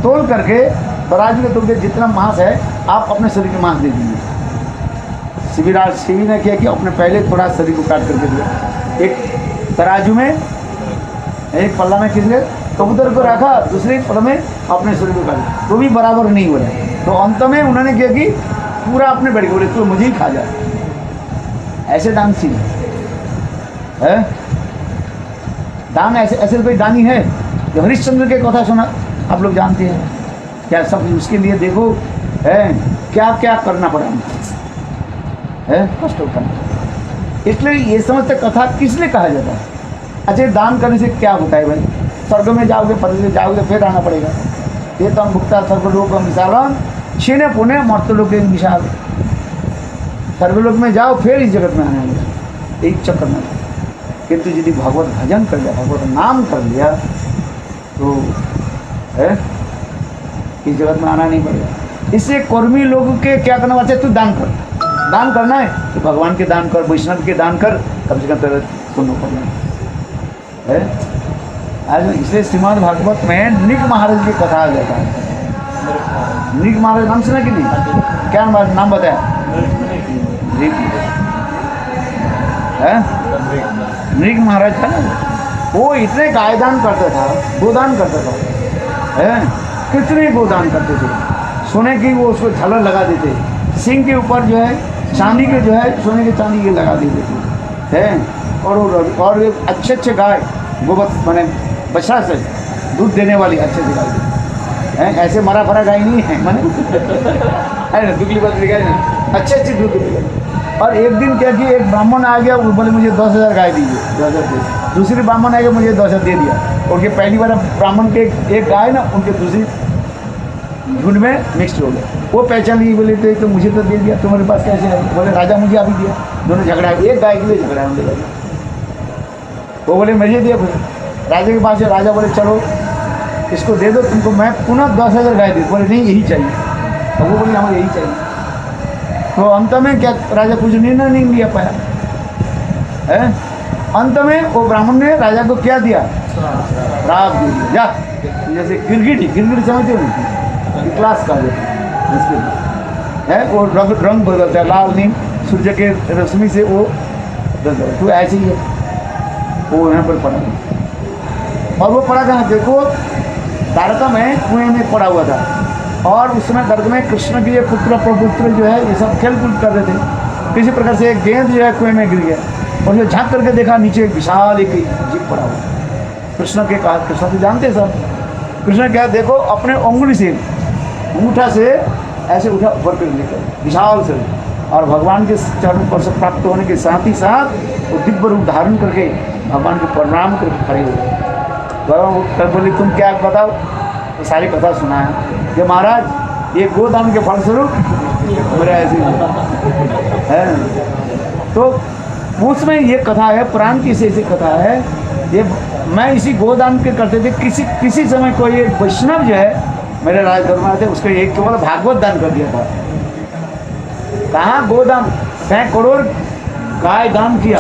तोल करके तराजू में तोल के जितना मांस है आप अपने शरीर के मांस दे दीजिए। शिवी ने किया कि अपने पहले थोड़ा शरीर को काट करके दिया, एक तराजू में, एक पल्ला में किसने कबूतर को रखा, दूसरे पल्ला में अपने शरीर को काटा, तो भी बराबर नहीं हो रहा है। तो अंत में उन्होंने किया कि पूरा अपने बैठ बोले, तो मुझे ही खा जाए। ऐसे दानशील है। दान ऐसे कोई दानी है जो हरिश्चंद्र के कथा सुना, आप लोग जानते हैं क्या? सब उसके लिए देखो है क्या क्या करना पड़ा है, कष्ट उठाना। इसलिए ये समझते कथा किसलिए कहा जाता है? अच्छा, दान करने से क्या होता है भाई? स्वर्ग में जाओगे, पद से जाओगे, फिर आना पड़ेगा। ये तो हम भुगता स्वर्गलोक विशाल क्षीण पुण्य मर्तलोक विशाल। स्वर्गलोक में जाओ, फिर इस जगत में आना है, एक चक्कर में। किंतु यदि भगवत भजन कर लिया, भगवत नाम कर लिया, तो है इस जगत में आना नहीं पड़ेगा। इससे कर्मी लोगों के क्या करना चाहिए? तू दान कर, दान करना है तो भगवान के दान कर, वैष्णव के दान कर, कम से कम तेरा पुण्य करना है। आज इसलिए श्रीमद् भागवत में निक महाराज की कथा आ जाता है। निक महाराज नाम सुना कि नहीं? क्या नाम बताया? निक महाराज था ना, वो इतने गाय दान करता था, गोदान करता था, कितने गोदान करते थे। सोने की वो उसको झालर लगा देते, सिंह के ऊपर जो है चांदी के जो है सोने के चांदी के लगा देते थे। और अच्छे गाय गोबर मैंने बछड़ा से दूध देने वाली अच्छे से गाय हैं, ऐसे मरा फरा गाय नहीं है मैंने है ना, दुगली बात गाय ना, अच्छे दूध देती। और एक दिन क्या कि एक ब्राह्मण आ गया, वो बोले मुझे 10,000 गाय दीजिए, 10,000 दे। दूसरे ब्राह्मण आएगा मुझे 10,000 दे दिया, उनके पहली बार ब्राह्मण के एक गाय ना उनके दूसरी झुंड में मिक्स हो गया, वो पहचान लिए, बोले तो मुझे तो दे दिया, तुम्हारे पास कैसे है? बोले राजा मुझे अभी दिया, दोनों झगड़ा, एक गाय के लिए झगड़ा होने लगा। वो बोले मुझे दिया, राजा के पास, राजा बोले चलो इसको दे दो तुमको, मैं पुनः 10,000 गाय दे, बोले नहीं यही चाहिए, तो वो बोले हमें यही चाहिए। तो अंत में क्या राजा कुछ निर्णय नहीं लिया पाया है। अंत में वो ब्राह्मण ने राजा को क्या दिया? श्राप दे दिया, जा जैसे गिरगिटी समझते हो क्लास का जिसके है वो रंग बदलता है, लाल नीम सूर्य के रोशनी से वो बदलता है, तो ऐसे ही है। वो यहाँ पर पड़ा और वो पड़ा कहाँ? देखो द्वारका में कुएं में पड़ा हुआ था और उस समय दर्द में कृष्ण के पुत्र प्रपुत्र जो है ये सब खेल कूद कर रहे थे। किसी प्रकार से एक गेंद जो है कुएं में गिर गया और जो झांक करके देखा नीचे एक विशाल एक जीप पड़ा हुआ। कृष्ण के कहा, कृष्ण तो जानते सब, कृष्ण क्या देखो अपने उंगली से अंगूठा से ऐसे उठा ऊपर कर लेकर विशाल से, और भगवान के चरण पर से प्राप्त होने के साथ ही साथ वो दिव्य रूप धारण करके भगवान को प्रणाम करके खड़े हुए। भगवान बोले तुम क्या बताओ? तो सारी कथा सुनाया कि महाराज ये गोदान के फलस्वरूप मेरा ऐसे है। तो उसमें ये कथा है, पुराण की ऐसी कथा है, ये मैं इसी गोदान के करते थे। किसी समय कोई एक वैष्णव जो है मेरे राजदरबार थे, उसको एक केवल भागवत दान कर दिया था। कहाँ गोदान, सैकड़ों गाय दान किया।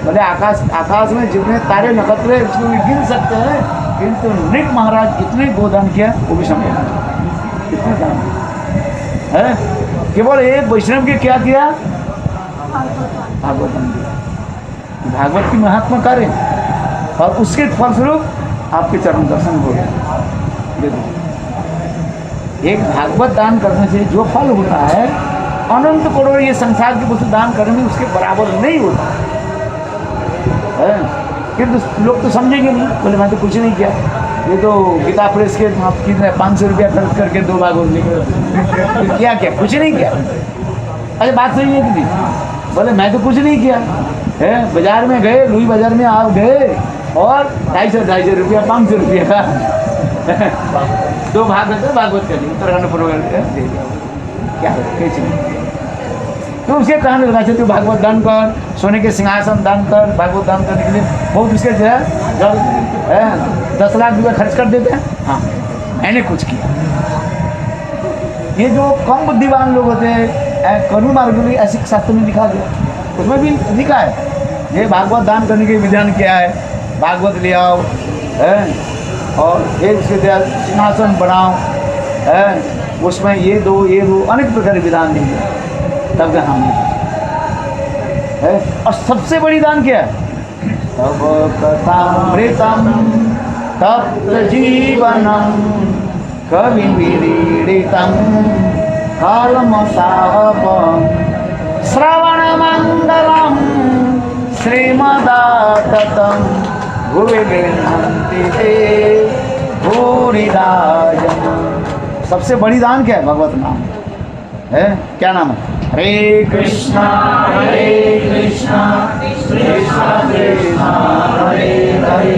बोले आकाश में जितने तारे नक्षत्र है उसको भी गिन सकते हैं, किंतु निक महाराज इतने गोदान किया वो भी संभव नहीं, इतने दान है। केवल एक वैष्णव के क्या किया? भागवत दान किया। भागवत की महात्मा कार्य और उसके फलस्वरूप आपके चरण दर्शन हो गए। एक भागवत दान करने से जो फल होता है अनंत करोड़ ये संसार की वस्तु दान करने में उसके बराबर नहीं होता है। किंतु लोग तो समझेंगे नहीं, बोले मैं तो कुछ नहीं किया, ये तो गीता प्रेस के कितने 500 रुपया खर्च करके 2 भागवत लिखे, क्या क्या कुछ नहीं किया। अरे बात सही है कि नहीं? बोले मैं तो कुछ नहीं किया है। बाजार में गए, लुई बाजार में आप गए और 250 रुपया 500 रुपया का 2 भागवत कर ली, उत्तराखंड प्रोग्राम दे दिया, क्या कैसे नहीं। तो उसके कहने लगा तू भागवत दान कर, सोने के सिंहासन दान कर, भागवत दान करने के लिए बहुत उसके जो है 10 लाख रुपया खर्च कर देते हैं। हाँ मैंने कुछ किया। ये जो कम बुद्धिमान लोग होते हैं कर्म मार्ग में ऐसे शास्त्र में लिखा गया, उसमें भी लिखा है ये भागवत दान करने के विधान क्या है। भागवत ले आओ है और एक उसके सिंहासन बनाओ है, उसमें ये दो अनेक प्रकार के विधान देंगे तब का हम है। और सबसे बड़ी दान क्या है? तब कथामृतम तप्त जीवनम कवि विरीडितम कलमसापम श्रवण मंगलम श्रीमदाततम भुवि गृह्णन्ति ते भूरिदा जन। सबसे बड़ी दान क्या है? भगवत नाम है। क्या नाम है? हरे कृष्णा कृष्णा कृष्णा हरे हरे,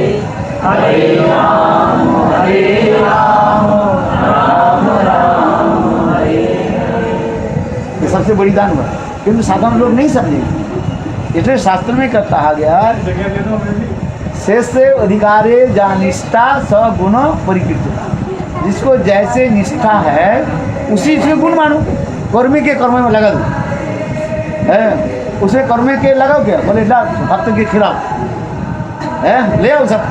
हरे राम राम राम हरे। ये सबसे बड़ी दान हुआ, किंतु साधारण लोग नहीं समझेंगे। इसलिए शास्त्र में कहा गया शेष अधिकारे जा निष्ठा सगुण परिकीर्तिता। जिसको जैसे निष्ठा है उसी से गुण मानो। कर्मी के कर्म में लगा दो है, उसे कर्म के लगाओ क्या? बोले ला भक्त के खिलाओ है, ले आओ सब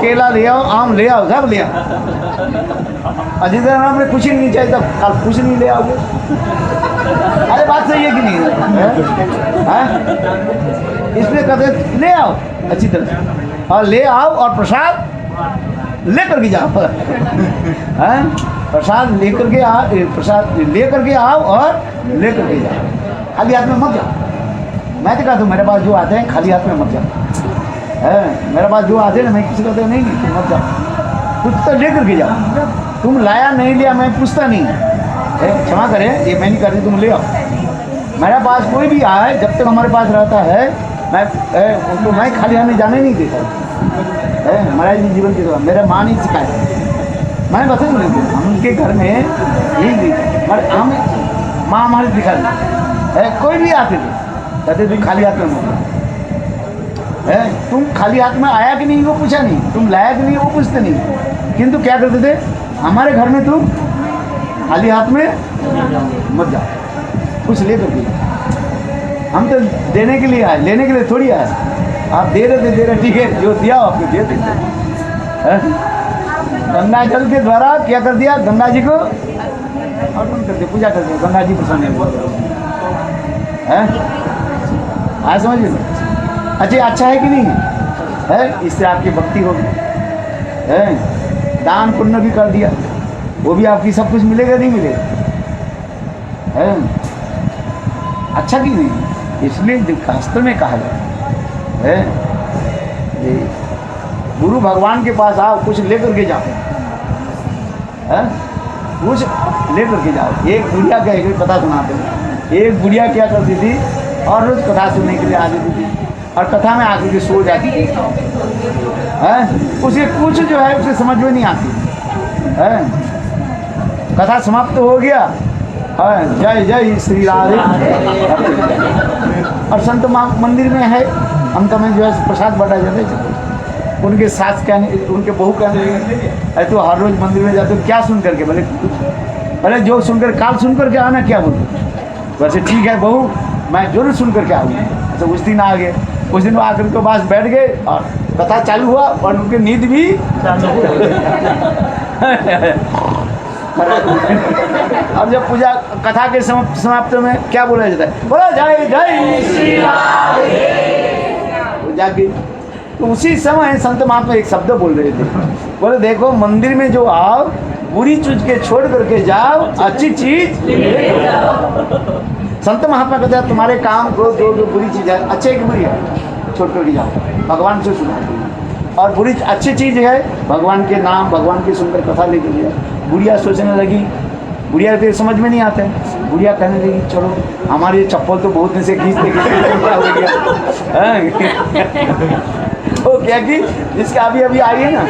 केला ले आओ, आम ले आओ, सब ले आओ। अजीत राम ने कुछ ही नहीं चाहिए तब कल कुछ नहीं ले आओगे। अरे बात सही है कि नहीं है? इसलिए कहते ले आओ अच्छी तरह से और ले आओ और प्रसाद लेकर के जाओ हैं। प्रसाद लेकर के आओ, प्रसाद लेकर के आओ और लेकर के जाओ। खाली हाथ में मत जाओ। मैं तो कहता हूँ मेरे पास जो आते हैं खाली हाथ में मत जाओ है। मेरे पास जो आते हैं ना मैं किसी कहते नहीं तुम मत जाओ, कुछ तो लेकर के जाओ। तुम लाया नहीं लिया मैं पूछता नहीं है, क्षमा करें ये मैं नहीं करती, तुम ले आओ। मेरे पास कोई भी आए जब तक हमारे पास रहता है उनको मैं खाली हाथ में जाने नहीं देता महाराज जी जीवन के दौरान मेरा माँ नहीं सिखाया, मैं बता नहीं देता, हम उनके घर में यही दी पर हम माँ हमारे दिखा दी कोई भी आते थे कहते तुम खाली हाथ में मत है, तुम खाली हाथ में आया कि नहीं वो पूछा नहीं, तुम लाया कि नहीं वो पूछते नहीं, किंतु क्या करते थे हमारे घर में तुम खाली हाथ में मत जाओ, कुछ लेकर के, हम तो देने के लिए आए, लेने के लिए थोड़ी आए, आप दे रहे ठीक है, जो दिया आपको दे देते। गंगा जल के द्वारा क्या कर दिया, गंगा जी को अर्पण करते, पूजा करते, गंगा जी प्रसन्न है, आज समझ लो। अच्छा है कि नहीं है, इससे आपकी भक्ति होगी है, दान पुण्य भी कर दिया, वो भी आपकी सब कुछ मिलेगा नहीं मिलेगा है, अच्छा कि नहीं, इसलिए शास्त्र में कहा गया है गुरु भगवान के पास आओ, कुछ लेकर के जाओ है, कुछ लेकर के जाओ। एक बुढ़िया का एक कथा सुनाते हैं, एक बुढ़िया क्या करती थी और रोज कथा सुनने के लिए आ जाती थी और कथा में आकर के सो जाती थी है, उसे कुछ जो है उसे समझ में नहीं आती है, कथा समाप्त हो गया जय जय श्री राधे, और संत मंदिर में है अंत में जो है प्रसाद बांटा जाते हैं, उनके सास कहने, उनके बहू कहने लगे तो हर रोज मंदिर में जाते हो क्या सुन करके, बोले जो सुनकर काल सुन करके आना, क्या बोलते, वैसे ठीक है बहू मैं जरूर सुन करके आऊँगी। तो उस दिन आ गए, उस दिन आकर के पास बैठ गए और कथा चालू हुआ और उनकी नींद भी अब जब पूजा कथा के समाप्त में क्या बोला जाता है, बोला जय जय श्री राधे, जाके तो उसी समय संत महात्मा एक शब्द बोल रहे थे, बोले देखो मंदिर में जो आओ बुरी चीज के छोड़ करके जाओ, अच्छी चीज ले जाओ। संत महात्मा कहते हैं तुम्हारे काम को जो बुरी चीज है, अच्छे की बुरी है छोड़ करके जाओ, भगवान से सुनो, और बुरी अच्छी चीज़ है भगवान के नाम, भगवान की सुनकर कथा लेके लिया। बुढ़िया सोचने लगी, बुढ़िया फिर समझ में नहीं आता है, बुढ़िया कहने लगी चलो हमारी चप्पल तो बहुत दिन से खींचते क्या हो गया तो क्या कि जिसका अभी अभी आई है ना,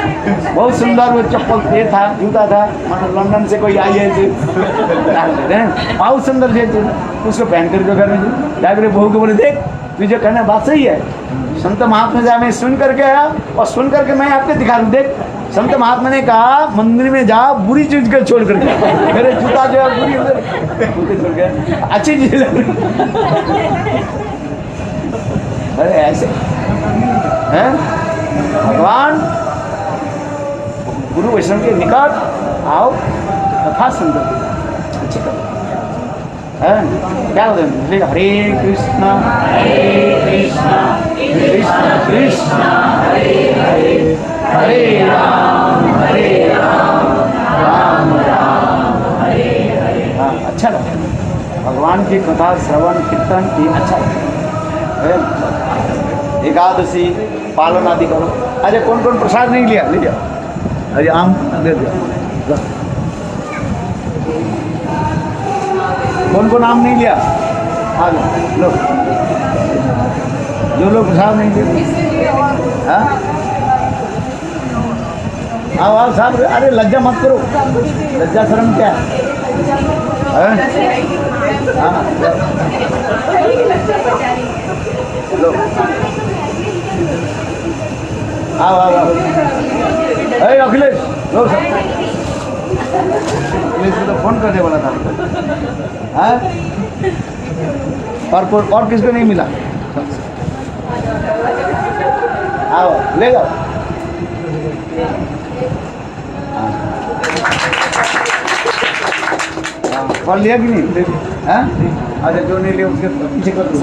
बहुत सुंदर वो चप्पल ये था, जूता था, मतलब लंदन से कोई आई है बहुत सुंदर थे, उसको पहन करके घर में जाकर बहू को बोले देख तुझे कहना बात सही है, संत महात्मा जा मैं सुन करके आया और सुन करके मैं आपको दिखा दूँ, देख संत महात्मा ने कहा मंदिर में जा बुरी चीज को छोड़ करके, मेरे जूता जो है बुरी उधर छोड़ के अच्छी चीज अरे ऐसे हैं भगवान गुरु वैष्णव के निकट आओ कथा सुन करके अच्छी कथा है, क्या होता है हरे कृष्णा कृष्ण कृष्ण हरे हरे हरे राम राम राम हरे हरे। हाँ अच्छा लगता है भगवान की कथा श्रवण कीर्तन ये अच्छा लगता है। एकादशी पालन आदि करो। अच्छा कौन कौन प्रसाद नहीं लिया, ले जाओ, अरे आम दे दो, कौन कौन आम नहीं लिया आ जाओ लो, जो लोग प्रसाद नहीं लिए हाँ आओ आओ साहब, अरे लज्जा मत करो, लज्जा शर्म क्या है हाँ लो आओ आओ आओ, अरे अखिलेश लो सब, अखिलेश को तो फोन करने वाला था हाँ, और किसको नहीं मिला, आओ ले जाओ और लिया कि नहीं हाँ, अच्छा जो नहीं लिया उसके पीछे कर दो